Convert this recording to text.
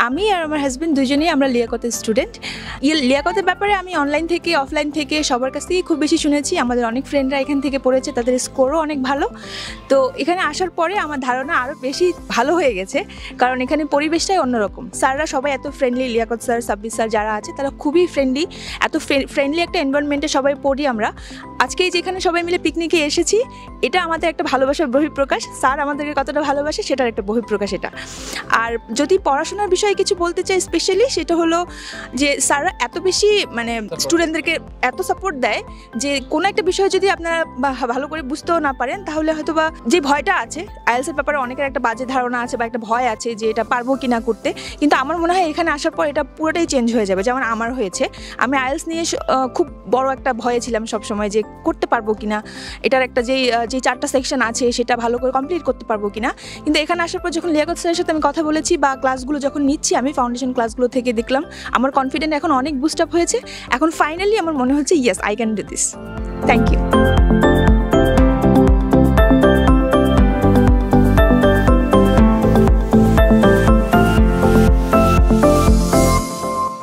আমি আর আমার হাজবেন্ড দুজনেই আমরা লিয়াকতের স্টুডেন্ট। লিয়াকতের ব্যাপারে আমি অনলাইন থেকে অফলাইন থেকে সবার কাছ থেকেই খুব বেশি শুনেছি। আমাদের অনেক ফ্রেন্ডরা এখান থেকে পড়েছে, তাদের স্কোরও অনেক ভালো। তো এখানে আসার পরে আমার ধারণা আরও বেশি ভালো হয়ে গেছে, কারণ এখানে পরিবেশটাই অন্যরকম। স্যাররা সবাই এত friendly, Liaquat sir, Sabbir sir যারা আছে তারা খুবই ফ্রেন্ডলি। এত ফ্রেন্ডলি একটা এনভায়রনমেন্টে সবাই পড়ি আমরা। আজকে যেখানে সবাই মিলে পিকনিকে এসেছি, এটা আমাদের একটা ভালোবাসার বহিঃপ্রকাশ। স্যার আমাদেরকে কতটা ভালোবাসে সেটার একটা বহিঃপ্রকাশ এটা। আর যদি পড়াশোনার বিষয়ে কিছু বলতে চাই স্পেশালি, সেটা হলো যে স্যাররা এত বেশি মানে স্টুডেন্টদেরকে এত সাপোর্ট দেয় যে কোনো একটা বিষয় যদি আপনারা ভালো করে বুঝতেও না পারেন, তাহলে হয়তো বা যে ভয়টা আছে আইএলটিএস এর ব্যাপারে অনেকের একটা বাজে ধারণা আছে বা একটা ভয় আছে যে এটা পারবো কি না করতে, কিন্তু আমার মনে হয় এখানে আসার পর এটা পুরোটাই চেঞ্জ হয়ে যাবে। যেমন আমার হয়েছে, আমি আইএলটিএস নিয়ে খুব বড় একটা ভয়ে ছিলাম সবসময় যে করতে পারবো কিনা, এটার একটা যে 4টা সেকশন আছে সেটা ভালো করে কমপ্লিট করতে পারবো কিনা। কিন্তু এখানে আসার পর যখন লিয়াকত স্যারের সাথে আমি কথা বলেছি বা ক্লাসগুলো যখন নিচ্ছি, আমি ফাউন্ডেশন ক্লাসগুলো থেকে দেখলাম আমার কনফিডেন্ট এখন অনেক বুস্ট আপ হয়েছে। এখন ফাইনালি আমার মনে হচ্ছে yes, I can do this. Thank you.